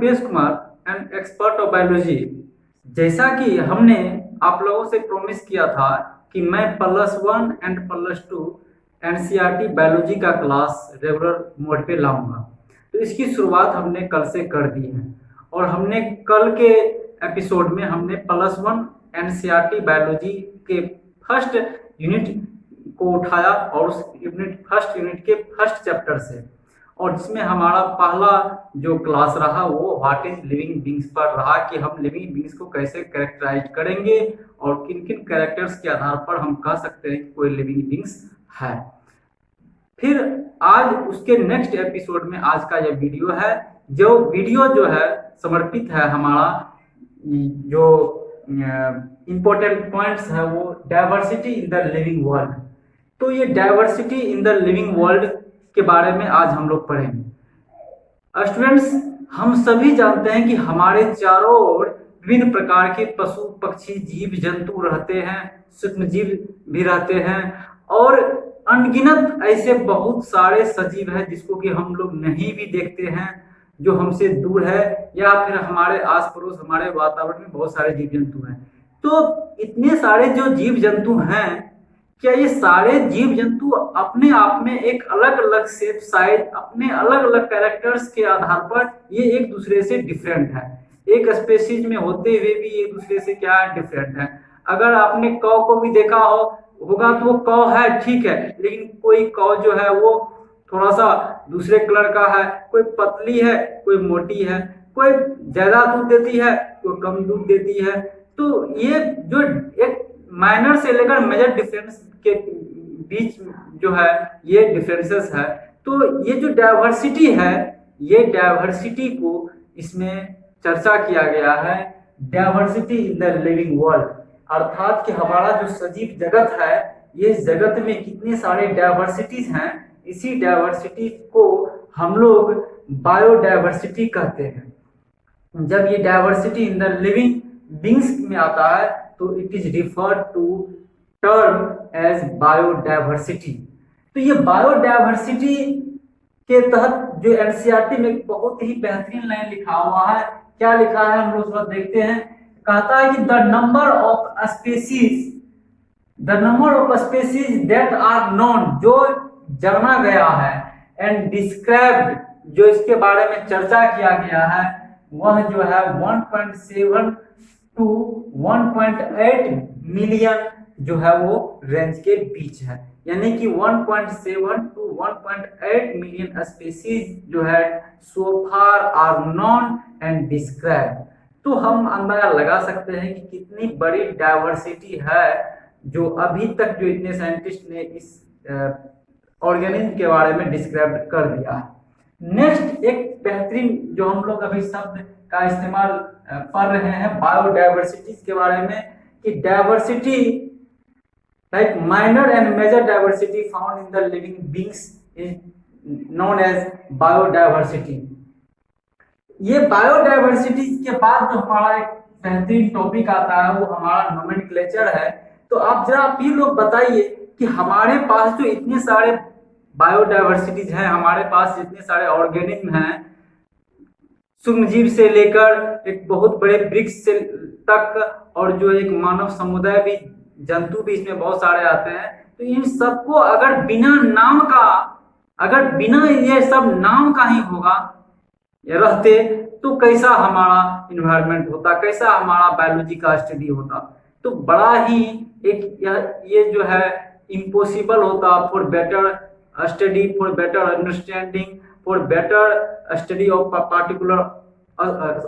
Rupesh Kumar and expert of biology. जैसा कि हमने आप लोगों से प्रॉमिस किया था कि मैं +1 एंड +2 एनसीईआरटी बायोलॉजी का क्लास रेगुलर मोड पे लाऊंगा, तो इसकी शुरुआत हमने कल से कर दी है। और हमने कल के एपिसोड में हमने +1 एनसीईआरटी बायोलॉजी के फर्स्ट यूनिट को उठाया और उस फर्स्ट यूनिट के फर्स्ट चैप्टर से, और जिसमें हमारा पहला जो क्लास रहा वो व्हाट इज लिविंग बींग्स पर रहा कि हम लिविंग बींग्स को कैसे कैरेक्टराइज करेंगे और किन किन कैरेक्टर्स के आधार पर हम कह सकते हैं कि कोई लिविंग बींग्स है। फिर आज उसके नेक्स्ट एपिसोड में आज का यह वीडियो है। जो वीडियो जो है समर्पित है हमारा जो इम्पोर्टेंट पॉइंट्स है वो diversity in the living world. तो ये diversity in the living world के बारे में आज हम लोग पढ़ेंगे। स्टूडेंट्स, हम सभी जानते हैं कि हमारे चारों ओर विभिन्न प्रकार के पशु पक्षी जीव जंतु रहते हैं, सूक्ष्म जीव भी रहते हैं और अनगिनत ऐसे बहुत सारे सजीव हैं जिसको कि हम लोग नहीं भी देखते हैं, जो हमसे दूर है, या फिर हमारे आस पड़ोस हमारे वातावरण में बहुत सारे जीव जंतु हैं। तो इतने सारे जो जीव जंतु हैं, क्या ये सारे जीव जंतु अपने आप में एक अलग अलग शेप साइज अपने अलग अलग कैरेक्टर्स के आधार पर ये एक दूसरे से डिफरेंट है? एक स्पेसीज में होते हुए भी एक दूसरे से क्या डिफरेंट है? अगर आपने कौ को भी देखा होगा तो वो कौ है, ठीक है, लेकिन कोई कौ जो है वो थोड़ा सा दूसरे कलर का है, कोई पतली है, कोई मोटी है, कोई ज्यादा दूध देती है, कोई कम दूध देती है। तो ये जो एक माइनर से लेकर मेजर डिफरेंस के बीच जो है ये डिफरेंसेस है। तो ये जो डाइवर्सिटी है, ये डाइवर्सिटी को इसमें चर्चा किया गया है diversity in the living world, अर्थात कि हमारा जो सजीव जगत है, ये जगत में कितने सारे डाइवर्सिटीज हैं, इसी डाइवर्सिटी को हम लोग बायोडाइवर्सिटी कहते हैं। जब ये diversity in the living beings में आता है तो it is referred to term as biodiversity. तो ये बायोडाइवर्सिटी के तहत जो एनसीईआरटी में बहुत ही बेहतरीन लाइन लिखा हुआ है, क्या लिखा है हम लोग देखते हैं। कहता है कि the number of species that are known, जो जाना गया है, एंड डिस्क्राइब्ड, जो इसके बारे में चर्चा किया गया है, वह जो है 1.7 to 1.8 मिलियन जो है वो रेंज के बीच है। यानी कि 1.7 to 1.8 मिलियन स्पीसीज जो है so far are known and describe. तो हम अंदाजा लगा सकते हैं कि कितनी बड़ी डाइवर्सिटी है जो अभी तक जो इतने साइंटिस्ट ने इस ऑर्गेनिज्म के बारे में डिस्क्राइब कर दिया है। नेक्स्ट एक बेहतरीन जो हम लोग अभी शब्द का इस्तेमाल पढ़ रहे हैं बायोडाइवर्सिटी के बारे में, कि diversity like minor and major diversity found in the living beings is known as biodiversity. ये बायोडाइवर्सिटी के बाद जो हमारा एक बेहतरीन टॉपिक आता है वो हमारा नोमेनक्लेचर है। तो आप जरा आप ही लोग बताइए कि हमारे पास जो इतने सारे बायोडाइवर्सिटीज हैं, हमारे पास जितने सारे ऑर्गेनिज्म हैं, सूक्ष्म जीव से लेकर एक बहुत बड़े वृक्ष से तक, और जो एक मानव समुदाय भी, जंतु भी इसमें बहुत सारे आते हैं। तो इन सबको अगर बिना नाम का, अगर बिना ये सब नाम का ही होगा ये रहते, तो कैसा हमारा इन्वायरमेंट होता, कैसा हमारा बायोलॉजी का स्टडी होता? तो बड़ा ही एक ये जो है इम्पॉसिबल होता for better study, for better understanding, for better study of particular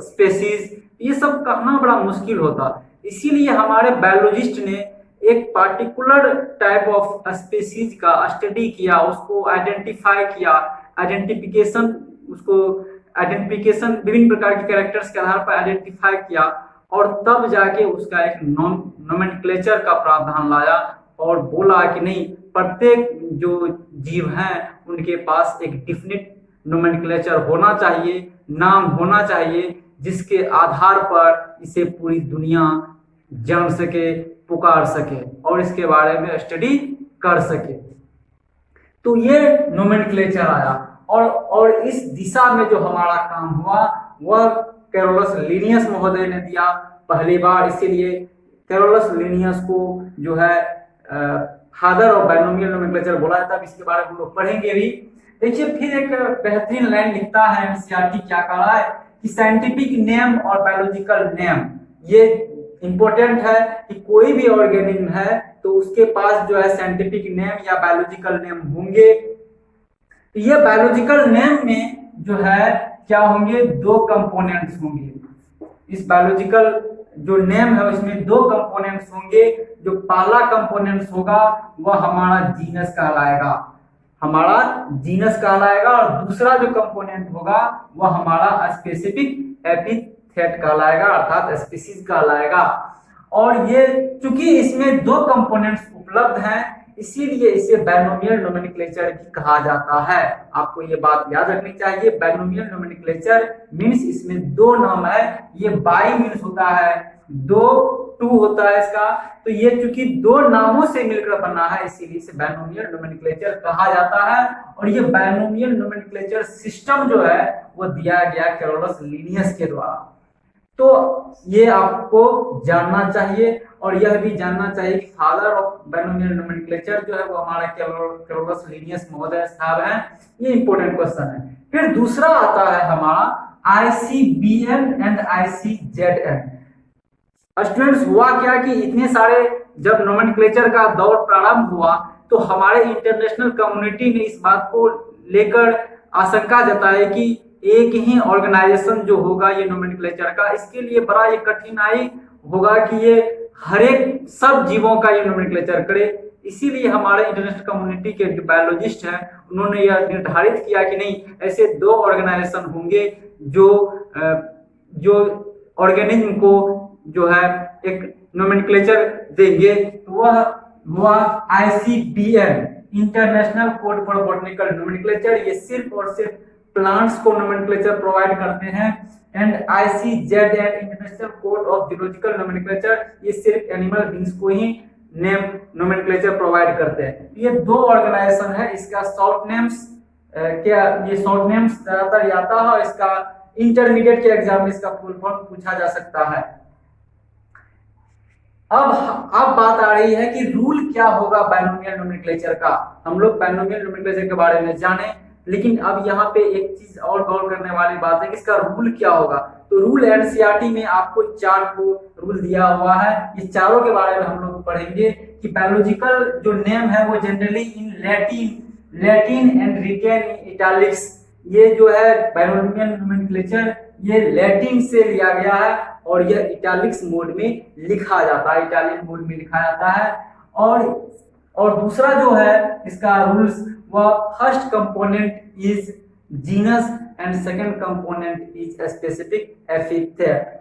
species. ये सब कहना बड़ा मुश्किल होता। इसीलिए हमारे बायोलॉजिस्ट ने एक पार्टिकुलर टाइप ऑफ स्पेसीज का स्टडी किया, उसको आइडेंटिफाई किया, आइडेंटिफिकेशन विभिन्न प्रकार के कैरेक्टर्स के आधार पर आइडेंटिफाई किया, और तब जाके उसका एक नोमेनक्लेचर का प्रावधान लाया और बोला कि नहीं, प्रत्येक जो जीव हैं उनके पास एक डिफिनिट नोमेनक्लेचर होना चाहिए, नाम होना चाहिए, जिसके आधार पर इसे पूरी दुनिया जान सके, पुकार सके और इसके बारे में स्टडी कर सके। तो ये नोमेनक्लेचर आया और इस दिशा में जो हमारा काम हुआ वह कैरोलस लिनियस महोदय ने दिया पहली बार, इसीलिए कैरोलस लिनियस को जो है फादर ऑफ बाइनोमियल नोमेनक्लेचर बोला जाता है। इसके बारे में हम लोग पढ़ेंगे भी। देखिए फिर एक बेहतरीन लाइन लिखता है एनसीईआरटी, क्या कह रहा है कि साइंटिफिक नेम और बायोलॉजिकल नेम, ये इंपॉर्टेंट है कि कोई भी ऑर्गेनिज्म है तो उसके पास जो है साइंटिफिक नेम या बायोलॉजिकल नेम होंगे। तो ये बायोलॉजिकल नेम में जो है क्या होंगे, दो कंपोनेंट्स होंगे। इस बायोलॉजिकल जो नेम है उसमें दो कंपोनेंट्स होंगे। जो पहला कंपोनेंट्स होगा वह हमारा जीनस कहलाएगा, हमारा जीनस कहलाएगा, और दूसरा जो कंपोनेंट होगा वह हमारा स्पेसिफिक एपिथेट कहलाएगा, अर्थात स्पीशीज कहलाएगा। और ये चूंकि इसमें दो कंपोनेंट्स उपलब्ध हैं, इसीलिए इसे बाइनोमियल नोमेनक्लेचर भी कहा जाता है। आपको ये बात याद रखनी चाहिए, बाइनोमियल नोमेनक्लेचर मींस इसमें दो नाम है। ये बाई मींस होता है दो, टू होता है इसका, तो ये चूंकि दो नामों से मिलकर बना है इसीलिए इसे बाइनोमियल नोमेनक्लेचर कहा जाता है। और ये बाइनोमियल नोमेनक्लेचर सिस्टम जो है वो दिया गया कैरोलस लिनियस के द्वारा। तो ये आपको जानना चाहिए, और यह भी जानना चाहिए कि फादर ऑफ बाइनोमियल नोमेनक्लेचर जो है वो हमारा कैरोलस लिनियस महोदय साहब हैं। ये इंपॉर्टेंट क्वेश्चन है। फिर दूसरा आता है हमारा ICBN एंड ICZN। स्टूडेंट्स हुआ क्या कि इतने सारे जब नोमेनक्लेचर का दौर प्रारंभ हुआ तो हमारे इंटरनेशनल कम्युनिटी ने इस बात को लेकर आशंका जताई कि एक ही ऑर्गेनाइजेशन जो होगा ये नोमेनक्लेचर का, इसके लिए बड़ा ये कठिनाई होगा कि ये हर एक सब जीवों का ये नोमेनक्लेचर करे। इसीलिए हमारे इंटरनेशनल कम्युनिटी के जो बायोलॉजिस्ट हैं उन्होंने यह निर्धारित किया कि नहीं, ऐसे दो ऑर्गेनाइजेशन होंगे जो ऑर्गेनिज्म को जो है एक नोमेनक्लेचर देंगे। तो वह ICBN, international code for botanical nomenclature, ये सिर्फ और सिर्फ प्लांट्स को नोमेनक्लेचर प्रोवाइड करते हैं। And ICZN, international code of geological nomenclature, ये सिर्फ एनिमल बींग्स को ही नेम नोमेनक्लेचर प्रोवाइड करते हैं। ये दो ऑर्गेनाइजेशन है। इसका शॉर्ट नेम्स क्या, ये शॉर्ट नेम्स ज्यादातर आता है और इसका इंटरमीडिएट के एग्जाम में इसका फुल फॉर्म पूछा जा सकता है। अब बात आ रही है कि रूल क्या होगा बाइनोमियल नोमेनक्लेचर का। हम लोग बाइनोमियल नोमेनक्लेचर के बारे में जाने, लेकिन अब यहाँ पे एक चीज और गौर करने वाली बात है कि इसका रूल क्या होगा। तो रूल एनसीईआरटी में आपको 4 को रूल दिया हुआ है। ये चारों के बारे में हम लोग पढ़ेंगे कि बायोलॉजिकल जो नेम है वो generally in Latin and written in italics. ये जो है बाइनोमियल नोमेनक्लेचर ये लैटिन से लिया गया है और यह इटैलिक्स मोड में लिखा जाता है, इटैलिक मोड में लिखा जाता है। और दूसरा जो है इसका रूल्स, वह first component is genus and second component is specific epithet.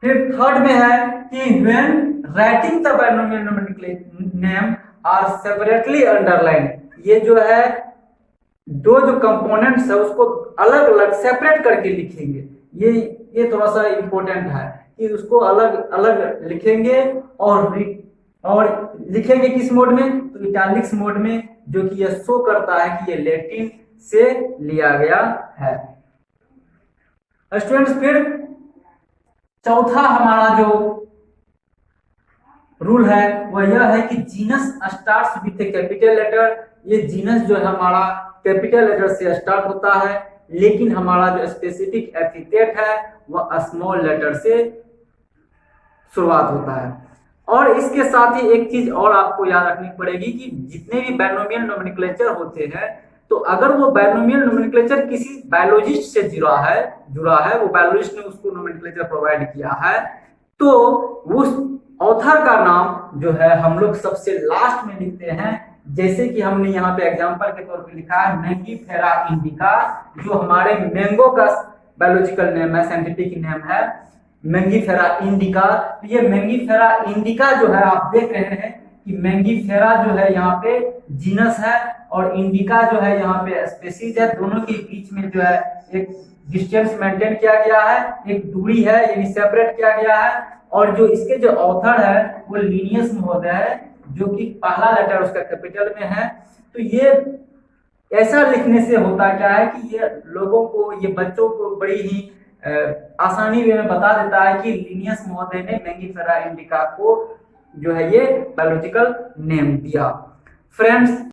फिर थर्ड में है कि when writing the binomial nomenclature name are separately underline. ये जो है दो जो कंपोनेंट्स है उसको अलग अलग सेपरेट करके लिखेंगे। ये थोड़ा सा इंपॉर्टेंट है कि उसको अलग अलग लिखेंगे और लिखेंगे किस मोड में, तो इटैलिक्स मोड में, जो कि यह शो करता है कि ये लैटिन से लिया गया है। स्टूडेंट्स फिर चौथा हमारा जो रूल है वह यह है कि genus starts with a capital letter. ये जीनस जो है हमारा कैपिटल लेटर से स्टार्ट होता है, लेकिन हमारा जो स्पेसिफिक एपिथेट है वह स्मॉल लेटर से शुरुआत होता है। और इसके साथ ही एक चीज और आपको याद रखनी पड़ेगी कि जितने भी बाइनोमियल नोमेनक्लेचर होते हैं, तो अगर वो बाइनोमियल नोमेनक्लेचर किसी बायोलॉजिस्ट से जुड़ा है, वो बायोलॉजिस्ट ने उसको नोमेनक्लेचर प्रोवाइड किया है, तो उस ऑथर का नाम जो है हम लोग सबसे लास्ट में लिखते हैं। जैसे कि हमने यहाँ पे एग्जांपल के तौर पे लिखा है मैंगीफेरा इंडिका, जो हमारे मैंगो का बायोलॉजिकल नेम है, साइंटिफिक नेम है मैंगीफेरा इंडिका। तो ये मैंगीफेरा इंडिका जो है आप देख रहे हैं कि मैंगीफेरा जो है यहाँ पे जीनस है और इंडिका जो है यहाँ पे स्पीशीज है। दोनों के बीच में जो है एक डिस्टेंस मेंटेन किया गया है, एक दूरी है, यानी सेपरेट किया गया है। और जो इसके जो ऑथर है वो लिनियस महोदय है, जो कि पहला लेटर उसका कैपिटल में है। तो ये ऐसा लिखने से होता क्या है कि ये लोगों को, ये बच्चों को बड़ी ही आसानी में बता देता है कि लिनियस महोदय ने मैंगिफेरा इंडिका को जो है ये बायोलॉजिकल नेम दिया। फ्रेंड्स